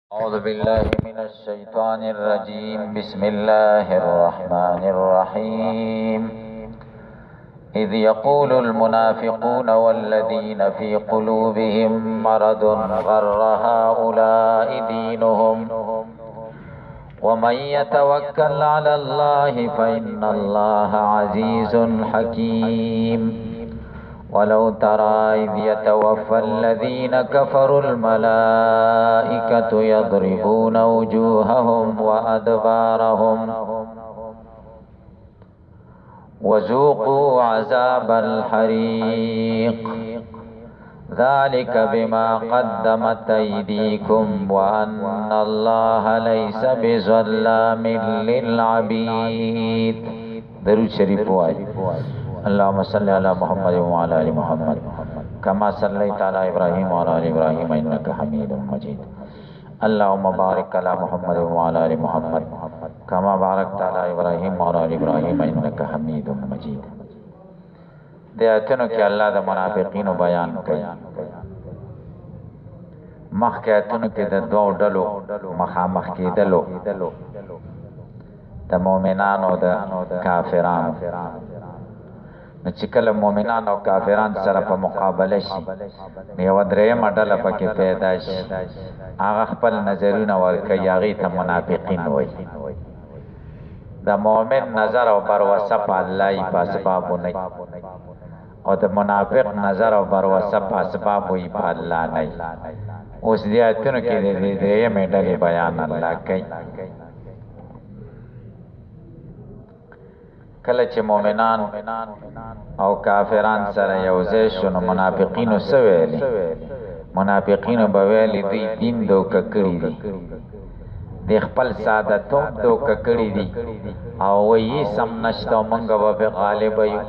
أعوذ بالله من الشيطان الرجيم. بسم الله الرحمن الرحيم. إذ يقول المنافقون والذين في قلوبهم مرض غر هؤلاء دينهم ومن يتوكل على الله فإن الله عزيز حكيم. ولو ترى إذ يتوفى الذين كفروا الملائكة يضربون وجوههم وأدبارهم وذوقوا عذاب الحريق ذلك بما قدمت أيديكم وأن الله ليس بظلام للعبيد. درود شریف وای. اللهم صل على محمد وعلى ال محمد كما صليت على ابراهيم وعلى ال ابراهيم انك حميد مجيد. اللهم بارك على محمد وعلى ال محمد كما باركت على ابراهيم وعلى ال ابراهيم انك حميد مجيد. د آیتونو کې الله د منافقینو بیان کوي. مخکې آیتونو کې د دوه ډلو مخامخ کېدلو د مؤمنانو او د کافرانو. نو چې کله مؤمنان او کافران سره په مقابله شي یو درېیمه ډله پکې پیدا شي، هغه خپل نظرونه ورکوي، هغې ته منافقین وایي. د مؤمن نظر او بروسه په الله یې په اسبابو نه، او د منافق نظر او بروسه په اسبابو یې په الله نه. اوس دې آیتونو کې د درېیمې ډلې بیان الله کوي. کله چې مؤمنان او کافران سره یو ځای شو نو منافقینو څه ویلي؟ منافقینو به ویلي دوی دین دوکه کړي دي، د خپل سعادتوب دوکه کړي دي، او وایي سم نشته او موږ به پرې غالبه یو،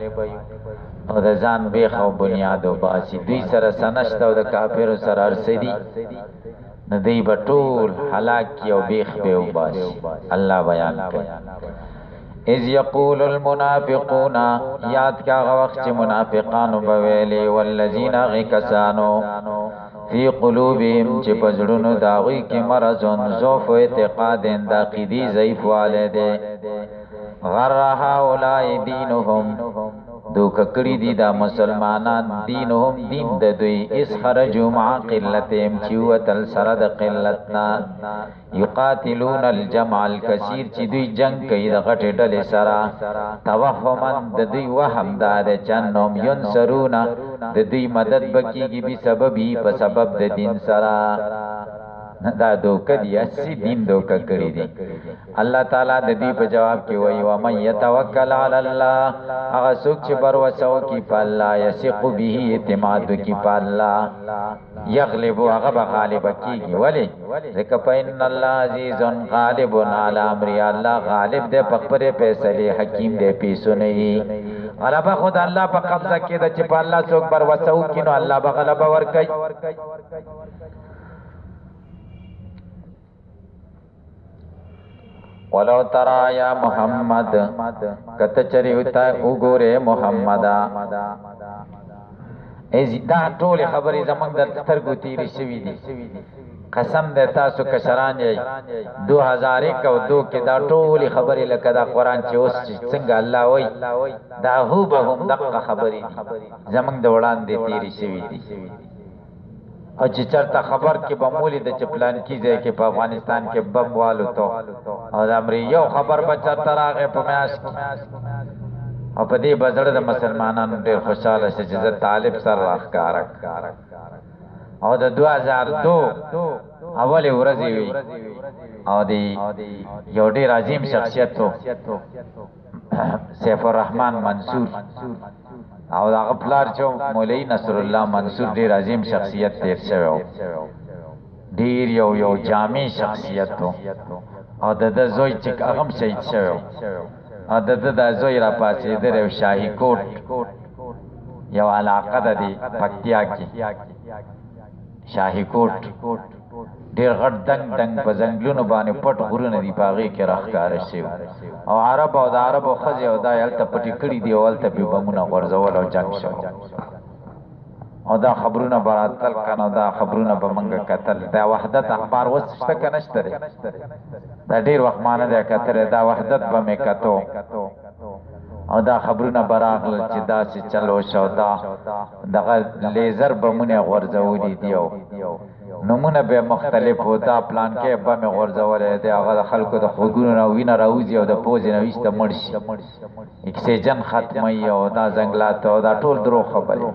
او د ځان بیخ او بنیاد وباسي. دوی سره څه نشته او د کافرو سره هر څه دي، نو دوی به ټول هلاک کي او بیخ به وباسي. الله بیان کوي. اذ یقول المنافقون، یاد کا وقت چې منافقانو بویلي، والذین غکسانو فی قلوبهم چې پزړونو داوی کې مرضون ضعف اعتقاد د عقیدی ضعیف والے دي، غر هؤلاء دینهم دوک کړي دي دا مسلمانان، دینهم دین د دوی، اس خرجوا مع قلتهم چې وتل سره د قلتنا، یقاتلون الجمع الکثیر چې دوی جنگ کوي د غټې ډلې سره، توهما د دوی وهم دا د چنهم ینصرون د دوی مدد بکیږي به سببي په سبب د دین سره. دا دوکه دی، اسی دین دوکه کړی دی. الله تعالی د دې په جواب کې وایي و من يتوکل علی الله، هغه څوک چې بروسه وکړي په الله، یثق به اعتماد وکړي په الله، یغلب هغه به غالب کیږي. ولی؟ ځکه په ان الله عزیز غالب علی امر، الله غالب دی په خپل فیصله، حکیم دی پیسو نه وي. غلبه خود الله په قبضه کې ده، چې په الله څوک بروسه وکړي نو الله به غلبه ورکړي. ولو ترى یا محمد، کته چری وتا وګوره محمد، دا ټول خبرې زمونږ د سترګو تیرې شوي دي. قسم دې تاسو کشران یې 2001 او 2 کې دا ټول خبرې لکه دا قران چې اوس څنګه الله وایي دا هو به هم دغه خبرې دي زمونږ د وړاندې تیرې شوي دي. او چې چرته خبر کې به مولي د چپلان کیږي کې په افغانستان کې بم والو ته، او د امر یو خبر به چرته راغی په میاش کې، او په دې بزړه د مسلمانانو ډېر خوشاله شي چې زه طالب سره راښکاره. او د 2002 اولې ورځې وي، او د یو ډېر عظیم شخصیت و سیف الرحمن منصور، او دا غفلار چې مولوی نصر الله منصور ډیر عظیم شخصیت تیر شوی، ډیر یو جامع شخصیت و، او د زوی چې هغه شهید شوی، او د زوی را پاسېدل یو شاهي کوټ یو علاقه ده د پکتیا کې، شاهي کوټ ډیر غټ دنګ په ځنګلونو باندې پټ غرونه دي، په هغې کې راښکاره شوي، او عرب او د عربو ښځې او دا هلته پټې کړي دي، او هلته پې بمونه غورځول او جنګ شو. او دا خبرونه براتل کنه دا خبرونه به منګه کتل دا وحدت اخبار وسشته کنهشته دا ډیر وخت مانه دا کتل دا وحدت به مې کتو او دا خبرونه براغل چې دا چې چلو شو دا دغه لیزر بمونه غورځولې دیو نمونه به مختلف و دا پلان کې به مې غورځولې دی هغه خلکو د خوګونو نه وینه راوځي او د پوز نه وسته مرشي اکسیجن ختمي او دا زنګلات او دا ټول درو خبره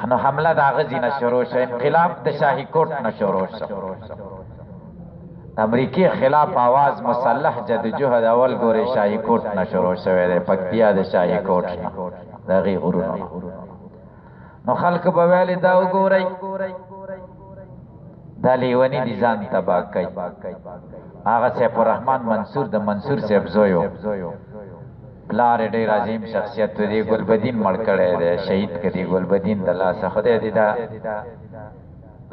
نو حمله د غزي نه شروع شو انقلاب د شاهي کوټ نه شروع شو امریکای خلاف आवाज مسلح جدوجہد اول ګوري شاهي کوټ نه شروع شوه د پکتیا د شاهي کوټ نه دغه غرونه نو خلق به ویل دا وګورئ دا لیونی دي ځان تبا کوي هغه سیف الرحمن منصور د منصور صاحب زویو پلار ډیر عظیم شخصیت دی ګلبدین مړ کړی دی شهید کړي ګلبدین د الله څخه خدای دې دا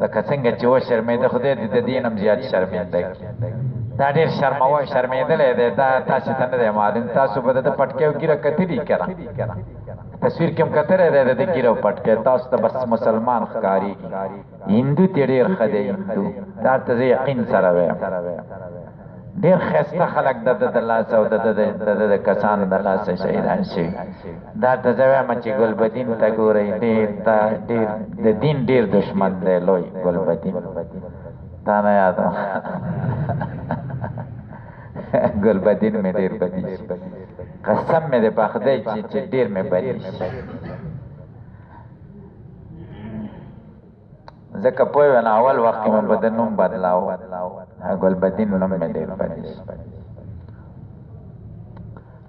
لکه څنګه چې و شرمېده خدای دې د دینم زیات شرمېده دا ډیر شرموه شرمېدلی دی دا تاسو ته نه دی معلوم تاسو به د پټکیو ګیره کتلي کنه تصویر کې هم کتلی دی د ګیره پټکی تاسو ته بس مسلمان ښکارېږي هندو ته ډېر ښه دی هندو دا ته زه یقین سره وایم ډېر ښایسته خلک د لاسه او د کسانو د لاسه شهیدان شوي دا ته زه وایم چې ګلبدین ته ګورئ ډېر د دین ډېر دشمن دی لوی ګلبدین تا نه یاد ګلبدین مې ډېر بدي قسم مې د په خدای چې ډېر مې بدي ځکه پوه یم اول وخت کې مې به د نوم بدلاو ګلبدین نوم مې ډېر بدي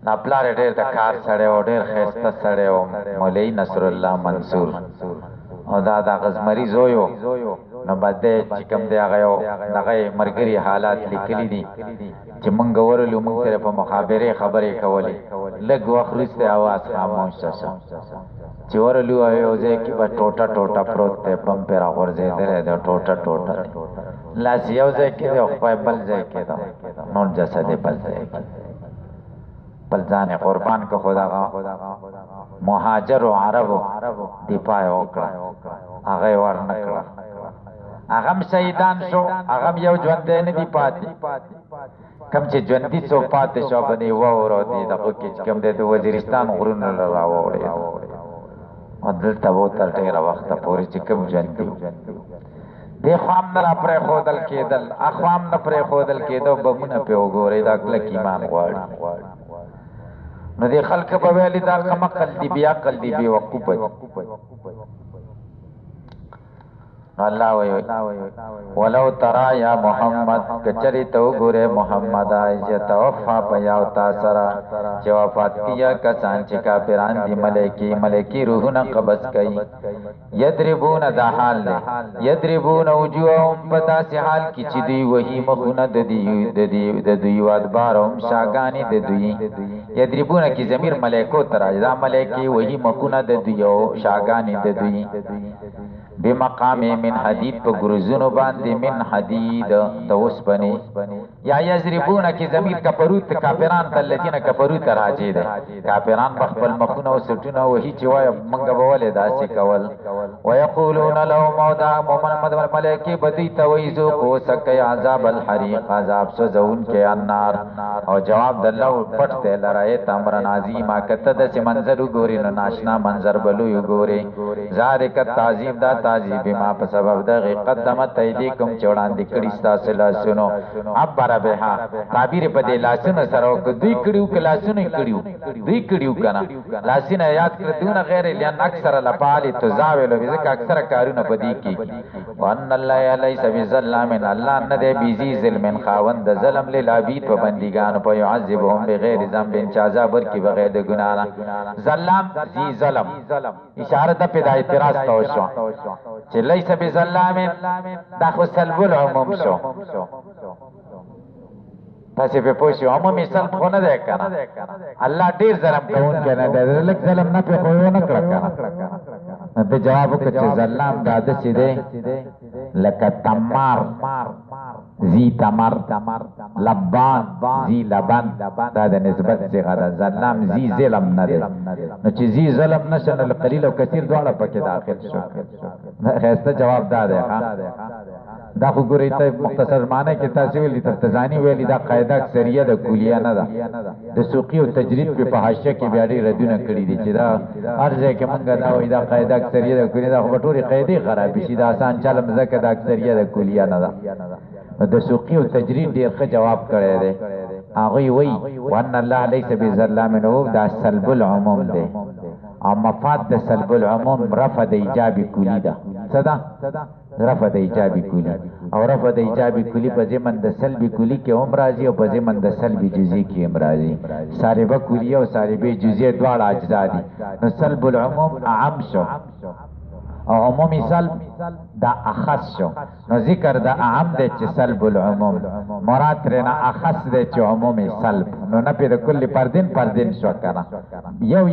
نا پلار ډېر د کار سړی او ډېر ښایسته سړی او مولوي نصرالله منصور او دا د غزمري زویو نو باندې چې کوم دی هغه یو دغه مرګري حالات لیکلي دي چې مونږ ورلو مونږ سره په مخابره خبرې کولې لږ وخت وروسته اواز خاموش شو چې ورلو یو ځای کې به ټوټه پروت دی بم پې راغورځېدلی دی ټوټه لاس یو ځای کې دی او خپای بل ځای کې ده نور جسد یې بل ځای کې بل ځان یې قربان که خو دغه مهاجرو عربو دفاع یې وکړه هغه یې ور نه کړه هغه هم شهیدان شو هغه هم یو ژوندی نه دي پاتې کوم چې ژوندي څو پاتې شو به نه یې واورو دي دغه کې چې کوم دی د وزیرستان غرونه له راوړې او دلته به تر ډېره وخته پورې چې کوم ژوندي دې خوا هم نه را پرېښودل کېدل اخوا هم نه پرېښودل کېده بمونه پې وګورئ دا کلک ایمان غواړي نو دې خلک به ویلي دا کم عقل دي بې عقل دي بې وقوفه دي الله وی ولو ترى یا محمد کچری تو ګوره محمد ایجه توفا پیا او تاسرا چې وفات کیا کسان چې کافران دي ملکی روحونه قبض کړي یضربون ذا حال له یضربون وجوههم پتا سي حال کی چې دی وਹੀ مخونه د دوی وادبارهم شاګانی د دوی یضربون کی ضمیر ملائکو ترا دا ملائکی وਹੀ مخونه د دوی او شاګانی د دوی بمقام من حدید په ګرزونو باندې من حدید د اوسپنې یا یضربون کی ضمیر کفروت کافران الذين کفروا راځي ده کافران خپل مخونه او سټونه وਹੀ چې وای منګه بوله داسې کول ويقولون لو مودا محمد ملائکه بدی تويزو کو سکه عذاب الحریق عذاب سوزون کې النار او جواب د الله پټته لړای تمر نازیما کته د منظر ګوري نو ناشنا منظر بلو ګوري ذالک تعظیم دا تعذیب ما په سبب د قدمت ایدیکم چوڑان د کړي تاسو لاسونو عبر بها تعبیر په دې لاسونو سره او دوی کړیو کلاسونو کړیو دوی کړیو کنه لاسونه یاد کړتونه غیر لئن اکثر لفعل تزاول ځکه اکثر کارونه پدې کې وان الله ليس بظلام الله نه دی بيزي ظلم خاوند د ظلم للعبید په بندګانو په يعذبهم بغیر ذنب عذاب ورکی بغیر د ګنا نه ظلم ذی ظلم اشاره د پیدا اعتراض تو شو چې ليس بظلام دا خو سلب العموم شو تاسو په پوښتنه عمومي سلب خو نه ده کنه الله ډیر ظلم کوونکی نه ده لکه ظلم نه په خو نه کړ کنه د جواب وکړه چې ظلم دا د سیده لکه تمار زی تمر لبان زی لبن دا د نسبت صیغه ده ظلام زی ظلم نه دی نو چې زی ظلم نشه نو قلیل او کثیر دواړه پکې داخل شو خسته جواب دا دی دا خو ګورئ ته مختصر معنی کې تاسو ویلي تفتزانی ویلي دا قاعده اکثریه د کلیه نه ده د سوقي او تجرید په حاشیه کې بیا ډېر ردونه کړي دي چې دا هر ځای کې مونږ دا وایي دا قاعده اکثریه د کلیه ده خو په ټولې قاعدې خرابې شي دا آسان چل مځکه د اکثریه د کلیه نه ده د سوقي او تجرید ډېر ښه جواب کړی دی هغوی وایي وان الله لیس بظلام دا سلب العموم دی او مفاد د سلب العموم رفع د ایجاب کلی ده څه ده رفع د ایجابی کلی او رفع د ایجابی کلی په ضمن د سلبی کلی کې هم راځي او په ضمن د سلبی جزئی کې هم راځي سالبه کلیه او سالبه جزئی دواړه اجزا دي نو سلب العموم اعم شو او عمومی سلب دا اخص شو نو ذکر دا اعم دی چې سلب العموم مراد ترنه اخص دی چې عمومی سلب نو نه پې د کل پردین شو کنه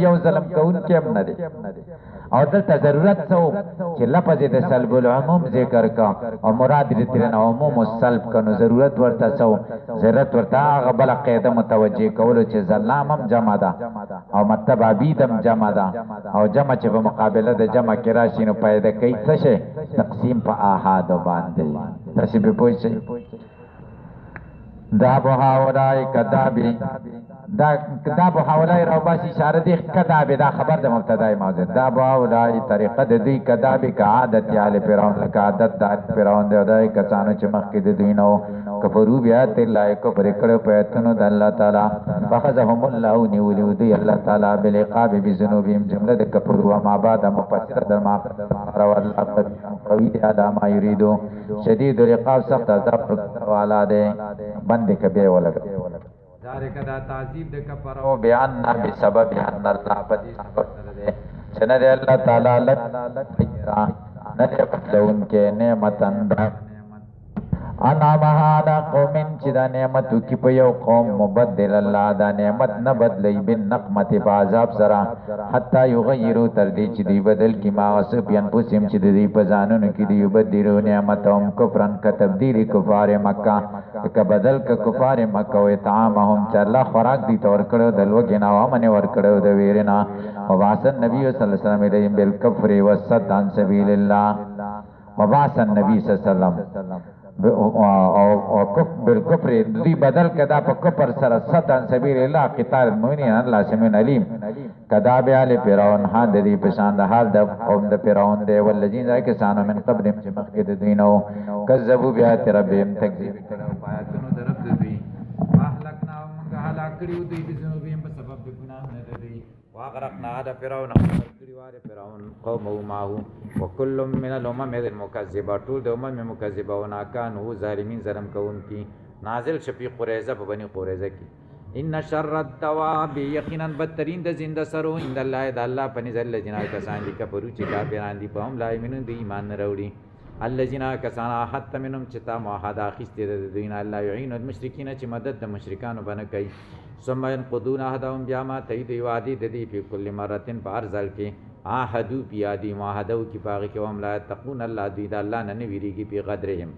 یو ظلم کوونکی هم نه دی او دلته ضرورت څه چې لفظ د سلب العموم ذکر کا او مراد دې ترنه عموم السلب کنو ضرورت ورته څه ضرورت ورته هغه بل قاعده متوجه کولو چې ظلام هم جمع ده او مطلب عبید هم جمع ده او جمع چې په مقابله د جمع کې راشي نو پیدا کوي څه شي تقسیم په احاد باندې تاسو به پوه شئ دا به هاولای کذابی دا به هاولای راوباسي اشاره دی کذابی دا خبر د مبتدای موضوع دا به هاولای طریقه د دوی کذابی کا عادت یال فرعون لک عادت د فرعون دی دای کسانو چې مخکې د دوی نو کفرو بیا ته لایق پر کړه پېتنو د الله تعالی فخذهم الله نیولیو دی الله تعالی بالعقاب بذنوبهم جمله د کفرو ما بعد مفسر در ما رو الله قوی علامه یریدو شدید العقاب سخت عذاب والا دی بند کبه ولګ ذالک دا تعذیب د کفرو بیان بسبب ان الله بدی سبب ده چنه دی الله تعالی لک نه پتلون کې نعمتن دا انا مهادا قومن چې دا نعمتو کې په یو قوم مبدل الله دا نعمت نه بدلی بن نقمت په عذاب سره حتی یغیروا تر دې چې دی بدل کی ما وسبین پوسیم چې دی په ځانونو کې دی بدیرو نعمتهم کفرن ک تبدیل کفار مکه ک بدل ک کفار مکه او طعامهم چې الله خوراک دی تور کړو د لوګي نا وامنه ور کړو د ویرنا وباسن نبی صلی الله علیه وسلم علیهم بالکفر والصد عن سبیل الله وباسن نبی صلی الله علیه وسلم او بالکفر دی بدل کدا په کفر سره صدن سبیل الله قتال المؤمنین الله سمین علیم کدا به ال فرعون ها د دې پشان د حال د قوم د فرعون دی ولذین ذای کسانو من قبلهم چې مخکې د دینو کذبوا بیات ربهم تکذیب کړه آیاتونو درف دوی اهلکنا موږ هلاک کړیو دوی د ذنوبهم په سبب د ګناهونو د دوی واغرقنا د فرعون کړیواره فرعون قوم او ماهو وکل من الامم المكذبه ټول د امم مکذبه او ناکان او ظالمین ظلم کوونکی نازل شفی قریظه په بنی قریظه کې ان شر الدواب یقینا بدترین د زنده سرو عند الله د الله په نزل جنا کسان دي کفرو چې کافران دي په هم لایمن دي ایمان نه وروړي الذين كسان حتى منهم چتا معاهده اخیسته د دین الله يعين المشرکین چې مدد د مشرکانو باندې کوي ثم ينقضون عهدهم بیا ما تایید وعده د دې په کل مرتين بار ځل کې عهدو بیادی معاهده کی باغ کې هم لا تقون الله دوی د الله نه ویریږي په قدرهم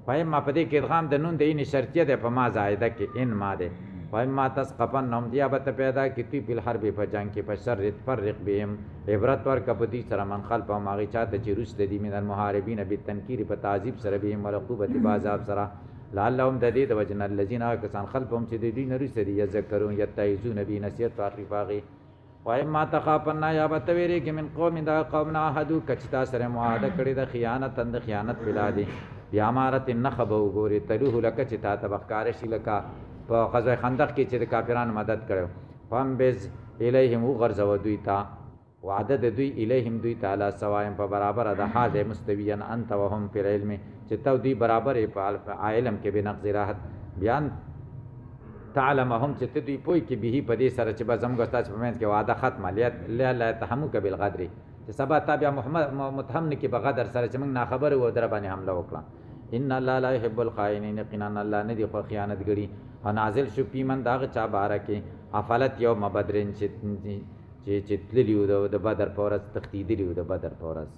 پای ما په دې کې ادغام د نون د ان شرطیه ده په ما زائده کې ان ما ده پای ما تسقفن نوم دیابت پیدا کی تی په حرب په جنگ کې په شر فرق بهم عبرت ور کبدی سره من خلف او ماغي چاته چې روس د دې من المحاربین بالتنکیر په تعذيب سره بهم ولقوبت بازاب سره لعلهم د دې د وجن الذين كسان خلفهم چې د دې نری سری یذکرون یتایزون نبی نصیحت اخری باغی وای ما تخافنا یا بتویری کې من قوم دا قومنا حدو کچتا سره معاهده کړی د خیانت اند خیانت بلادي بیا امارت النخب وګوري تلوه لک چې تا تبکار شي لکا په غزوه خندق کې چې د کافرانو مدد کړو فهم بز الیهم غرزو دوی تا وعده د دوی الیهم دوی تعالی سوایم په برابر د حاضر مستویان انت وهم فی العلم چې تو دوی برابر په علم کې به نقض راحت بیان تعلمهم چې دوی پوي کې به په دې سره چې بزم غستا چې پمنځ کې وعده ختمه لا تهمک بالغدر چې سبا تابع محمد متهم نه کې بغدر سره چې موږ نه خبر و در باندې حمله وکړه ان الله لا يحب الخائنين یقینا الله نه دی خو خیانت غړي او نازل شو پیمن داغه چا بارکه افلت یوم بدرین چې تللیو د بدر پورس تختیدلیو د بدر پورس